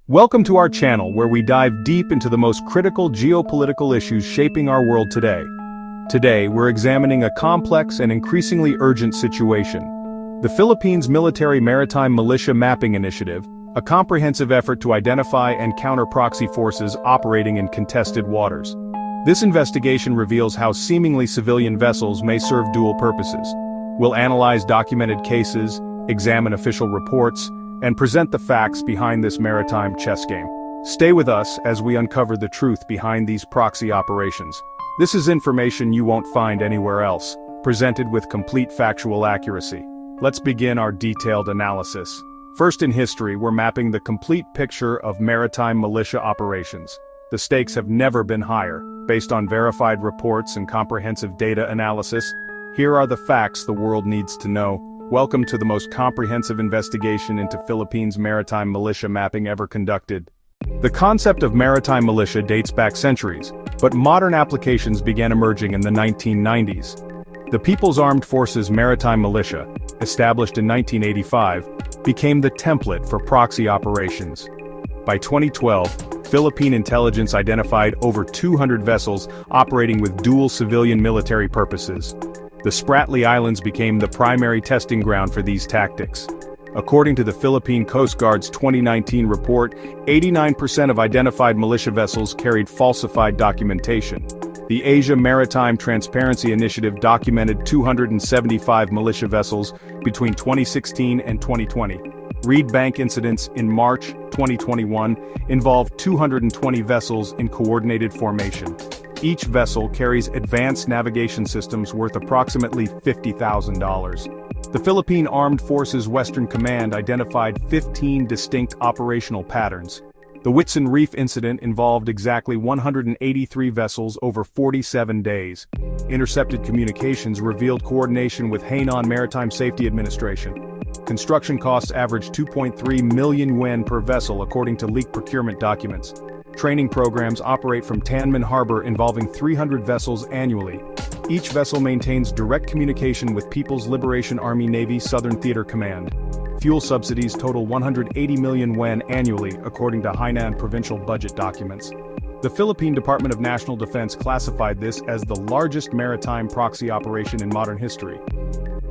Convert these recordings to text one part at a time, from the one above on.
Welcome to our channel where we dive deep into the most critical geopolitical issues shaping our world today. Today, we're examining a complex and increasingly urgent situation. The Philippines Military Maritime Militia Mapping Initiative, a comprehensive effort to identify and counter proxy forces operating in contested waters. This investigation reveals how seemingly civilian vessels may serve dual purposes. We'll analyze documented cases, examine official reports, and present the facts behind this maritime chess game. Stay with us as we uncover the truth behind these proxy operations. This is information you won't find anywhere else, presented with complete factual accuracy. Let's begin our detailed analysis. First in history, we're mapping the complete picture of maritime militia operations. The stakes have never been higher. Based on verified reports and comprehensive data analysis, here are the facts the world needs to know. Welcome to the most comprehensive investigation into Philippines maritime militia mapping ever conducted. The concept of maritime militia dates back centuries, but modern applications began emerging in the 1990s. The People's Armed Forces Maritime Militia, established in 1985, became the template for proxy operations. By 2012, Philippine intelligence identified over 200 vessels operating with dual civilian military purposes. The Spratly Islands became the primary testing ground for these tactics. According to the Philippine Coast Guard's 2019 report, 89% of identified militia vessels carried falsified documentation. The Asia Maritime Transparency Initiative documented 275 militia vessels between 2016 and 2020. Reed Bank incidents in March 2021 involved 220 vessels in coordinated formation. Each vessel carries advanced navigation systems worth approximately $50,000. The Philippine Armed Forces Western Command identified 15 distinct operational patterns. The Whitsun Reef incident involved exactly 183 vessels over 47 days. Intercepted communications revealed coordination with Hainan Maritime Safety Administration. Construction costs averaged 2.3 million yuan per vessel according to leaked procurement documents. Training programs operate from Tanman Harbor involving 300 vessels annually. Each vessel maintains direct communication with People's Liberation Army Navy Southern Theater Command. Fuel subsidies total 180 million yuan annually, according to Hainan provincial budget documents. The Philippine Department of National Defense classified this as the largest maritime proxy operation in modern history.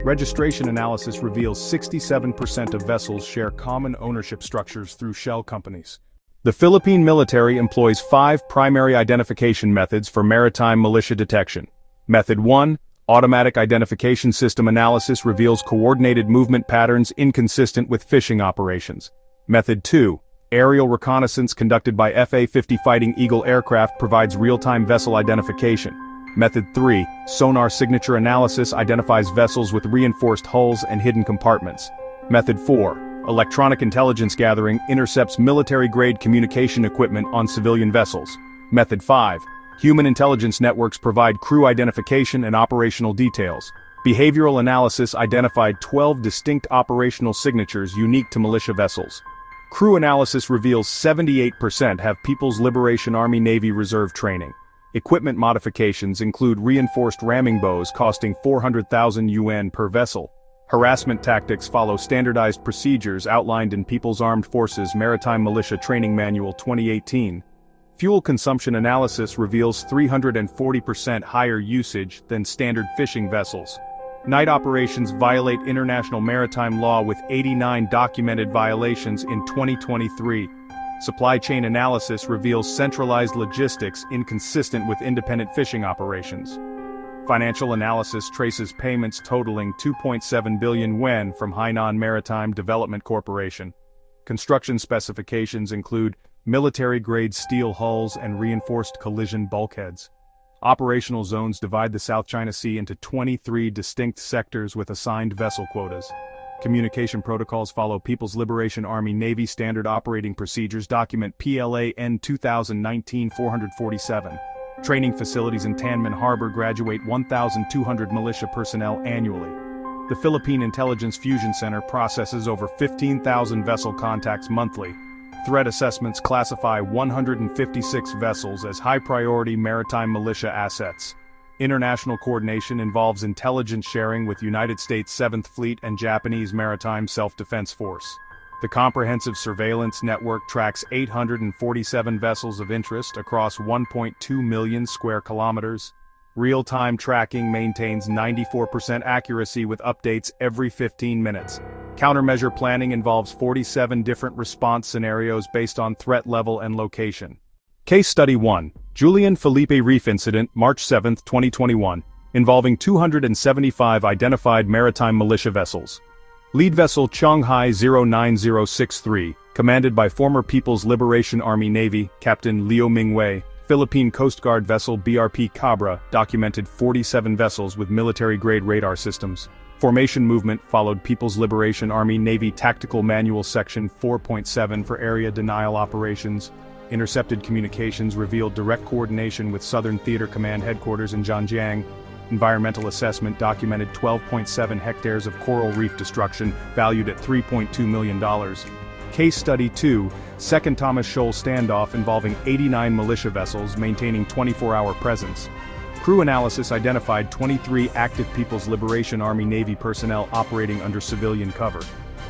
Registration analysis reveals 67% of vessels share common ownership structures through shell companies. The Philippine military employs 5 primary identification methods for maritime militia detection. Method 1, automatic identification system analysis reveals coordinated movement patterns inconsistent with fishing operations. Method 2, aerial reconnaissance conducted by FA-50 Fighting Eagle aircraft provides real-time vessel identification. Method 3, sonar signature analysis identifies vessels with reinforced hulls and hidden compartments. Method 4, electronic intelligence gathering intercepts military-grade communication equipment on civilian vessels. Method 5. Human intelligence networks provide crew identification and operational details. Behavioral analysis identified 12 distinct operational signatures unique to militia vessels. Crew analysis reveals 78% have People's Liberation Army Navy Reserve training. Equipment modifications include reinforced ramming bows costing 400,000 yuan per vessel. Harassment tactics follow standardized procedures outlined in People's Armed Forces Maritime Militia Training Manual 2018. Fuel consumption analysis reveals 340% higher usage than standard fishing vessels. Night operations violate international maritime law with 89 documented violations in 2023. Supply chain analysis reveals centralized logistics inconsistent with independent fishing operations. Financial analysis traces payments totaling 2.7 billion yuan from Hainan Maritime Development Corporation. Construction specifications include military-grade steel hulls and reinforced collision bulkheads. Operational zones divide the South China Sea into 23 distinct sectors with assigned vessel quotas. Communication protocols follow People's Liberation Army Navy Standard Operating Procedures document PLA-N 2019-447. Training facilities in Tanman Harbor graduate 1,200 militia personnel annually. The Philippine Intelligence Fusion Center processes over 15,000 vessel contacts monthly. Threat assessments classify 156 vessels as high-priority maritime militia assets. International coordination involves intelligence sharing with United States 7th Fleet and Japanese Maritime Self-Defense Force. The comprehensive surveillance network tracks 847 vessels of interest across 1.2 million square kilometers. Real-time tracking maintains 94% accuracy with updates every 15 minutes. Countermeasure planning involves 47 different response scenarios based on threat level and location. Case Study 1. Julian Felipe Reef Incident, March 7, 2021, involving 275 identified maritime militia vessels. Lead vessel Shanghai 09063, commanded by former People's Liberation Army Navy, Captain Liu Mingwei. Philippine Coast Guard vessel BRP Cabra documented 47 vessels with military-grade radar systems. Formation movement followed People's Liberation Army Navy Tactical Manual Section 4.7 for area denial operations. Intercepted communications revealed direct coordination with Southern Theater Command headquarters in Zhanjiang. Environmental assessment documented 12.7 hectares of coral reef destruction, valued at $3.2 million. Case Study 2, Second Thomas Shoal standoff involving 89 militia vessels maintaining 24-hour presence. Crew analysis identified 23 active People's Liberation Army Navy personnel operating under civilian cover.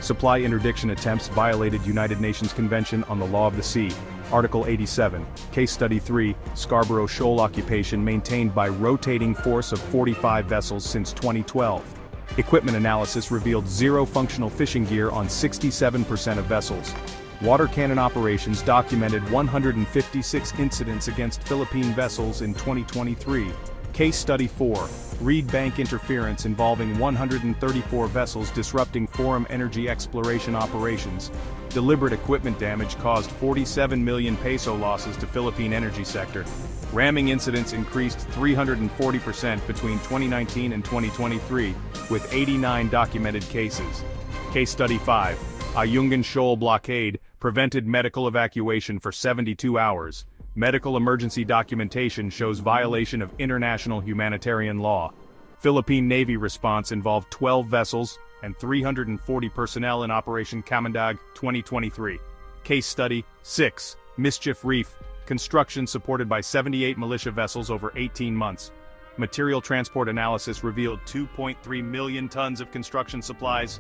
Supply interdiction attempts violated United Nations Convention on the Law of the Sea, Article 87. Case Study 3, Scarborough Shoal occupation maintained by rotating force of 45 vessels since 2012. Equipment analysis revealed zero functional fishing gear on 67% of vessels. Water cannon operations documented 156 incidents against Philippine vessels in 2023. Case Study 4, Reed Bank interference involving 134 vessels disrupting foreign energy exploration operations. Deliberate equipment damage caused 47 million peso losses to Philippine energy sector. Ramming incidents increased 340% between 2019 and 2023, with 89 documented cases. Case Study 5, Ayungin Shoal blockade prevented medical evacuation for 72 hours. Medical emergency documentation shows violation of international humanitarian law. Philippine Navy response involved 12 vessels and 340 personnel in Operation Kamandag 2023. Case Study 6, Mischief Reef, construction supported by 78 militia vessels over 18 months. Material transport analysis revealed 2.3 million tons of construction supplies.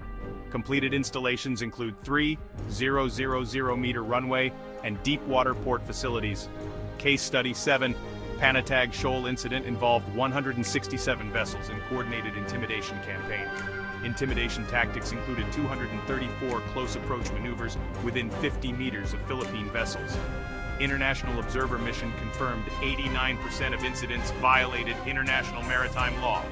Completed installations include 3,000-meter runway and deep water port facilities. Case Study 7, Panatag Shoal incident involved 167 vessels in coordinated intimidation campaign. Intimidation tactics included 234 close approach maneuvers within 50 meters of Philippine vessels. International observer mission confirmed 89% of incidents violated international maritime law.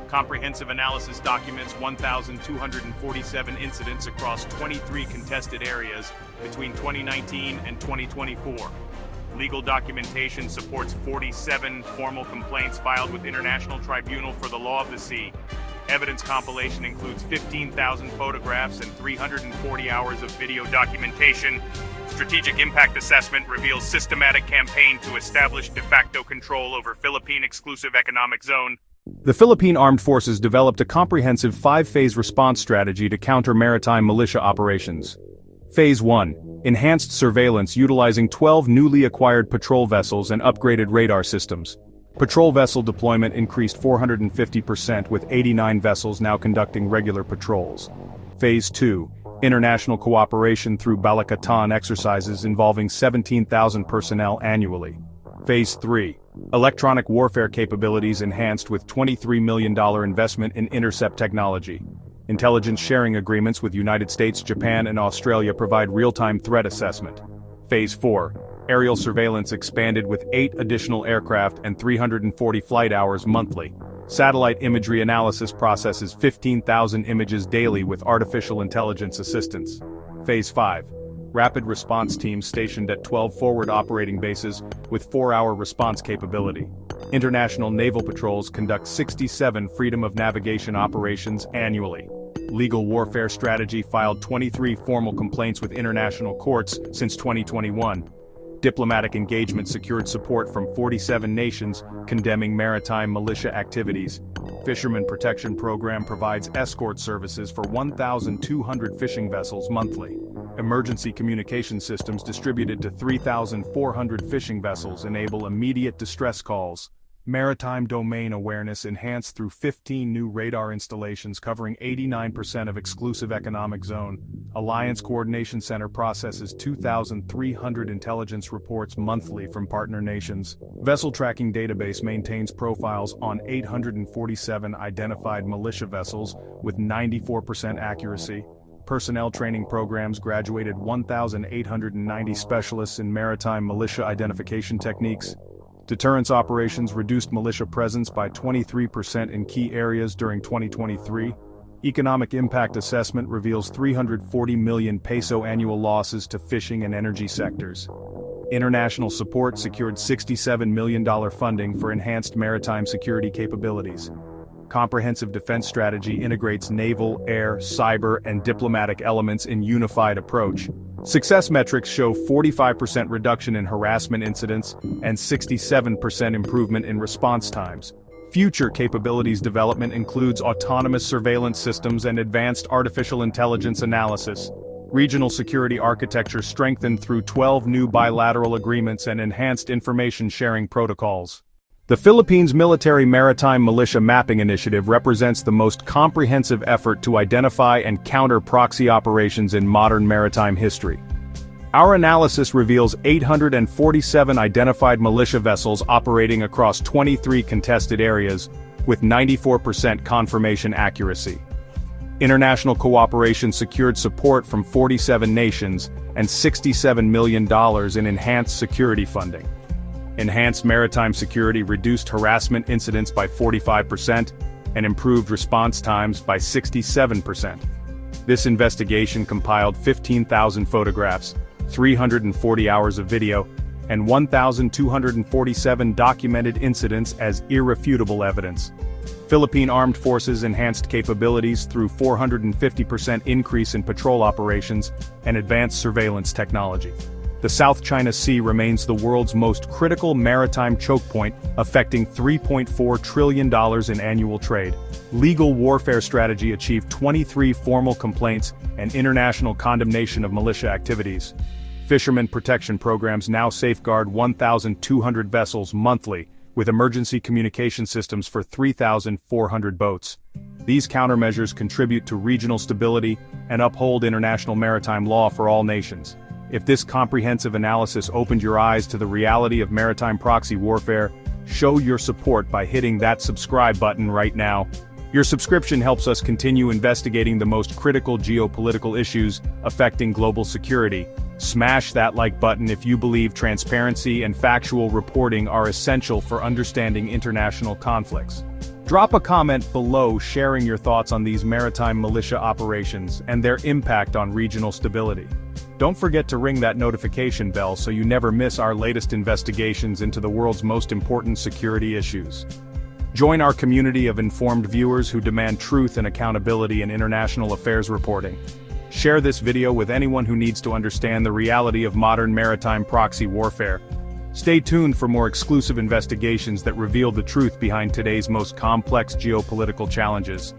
Comprehensive analysis documents 1,247 incidents across 23 contested areas between 2019 and 2024. Legal documentation supports 47 formal complaints filed with International Tribunal for the Law of the Sea. Evidence compilation includes 15,000 photographs and 340 hours of video documentation. Strategic impact assessment reveals systematic campaign to establish de facto control over Philippine exclusive economic zone. The Philippine Armed Forces developed a comprehensive 5-phase response strategy to counter maritime militia operations. Phase 1. Enhanced surveillance utilizing 12 newly acquired patrol vessels and upgraded radar systems. Patrol vessel deployment increased 450% with 89 vessels now conducting regular patrols. Phase 2. International cooperation through Balikatan exercises involving 17,000 personnel annually. Phase 3. Electronic warfare capabilities enhanced with $23 million investment in intercept technology. Intelligence sharing agreements with United States, Japan, and Australia provide real-time threat assessment. Phase 4. Aerial surveillance expanded with 8 additional aircraft and 340 flight hours monthly. Satellite imagery analysis processes 15,000 images daily with artificial intelligence assistance. Phase 5. Rapid response teams stationed at 12 forward operating bases with 4-hour response capability. International naval patrols conduct 67 freedom of navigation operations annually. Legal warfare strategy filed 23 formal complaints with international courts since 2021. Diplomatic engagement secured support from 47 nations condemning maritime militia activities. Fishermen Protection Program provides escort services for 1,200 fishing vessels monthly. Emergency communication systems distributed to 3,400 fishing vessels enable immediate distress calls. Maritime domain awareness enhanced through 15 new radar installations covering 89% of exclusive economic zone. Alliance Coordination Center processes 2,300 intelligence reports monthly from partner nations. Vessel tracking database maintains profiles on 847 identified militia vessels with 94% accuracy. Personnel training programs graduated 1,890 specialists in maritime militia identification techniques. Deterrence operations reduced militia presence by 23% in key areas during 2023. Economic impact assessment reveals 340 million peso annual losses to fishing and energy sectors. International support secured $67 million funding for enhanced maritime security capabilities. Comprehensive defense strategy integrates naval, air, cyber, and diplomatic elements in unified approach. Success metrics show 45% reduction in harassment incidents and 67% improvement in response times. Future capabilities development includes autonomous surveillance systems and advanced artificial intelligence analysis. Regional security architecture strengthened through 12 new bilateral agreements and enhanced information sharing protocols. The Philippines Military Maritime Militia Mapping Initiative represents the most comprehensive effort to identify and counter proxy operations in modern maritime history. Our analysis reveals 847 identified militia vessels operating across 23 contested areas, with 94% confirmation accuracy. International cooperation secured support from 47 nations and $67 million in enhanced security funding. Enhanced maritime security reduced harassment incidents by 45% and improved response times by 67%. This investigation compiled 15,000 photographs, 340 hours of video, and 1,247 documented incidents as irrefutable evidence. Philippine Armed Forces enhanced capabilities through 450% increase in patrol operations and advanced surveillance technology. The South China Sea remains the world's most critical maritime choke point, affecting $3.4 trillion in annual trade. Legal warfare strategy achieved 23 formal complaints and international condemnation of militia activities. Fishermen protection programs now safeguard 1,200 vessels monthly, with emergency communication systems for 3,400 boats. These countermeasures contribute to regional stability and uphold international maritime law for all nations. If this comprehensive analysis opened your eyes to the reality of maritime proxy warfare, show your support by hitting that subscribe button right now. Your subscription helps us continue investigating the most critical geopolitical issues affecting global security. Smash that like button if you believe transparency and factual reporting are essential for understanding international conflicts. Drop a comment below sharing your thoughts on these maritime militia operations and their impact on regional stability. Don't forget to ring that notification bell so you never miss our latest investigations into the world's most important security issues. Join our community of informed viewers who demand truth and accountability in international affairs reporting. Share this video with anyone who needs to understand the reality of modern maritime proxy warfare. Stay tuned for more exclusive investigations that reveal the truth behind today's most complex geopolitical challenges.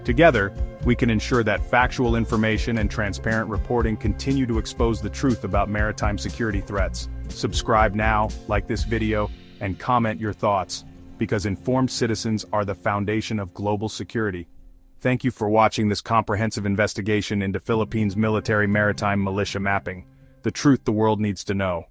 Together, we can ensure that factual information and transparent reporting continue to expose the truth about maritime security threats. Subscribe now, like this video, and comment your thoughts, because informed citizens are the foundation of global security. Thank you for watching this comprehensive investigation into Philippines military maritime militia mapping. The truth the world needs to know.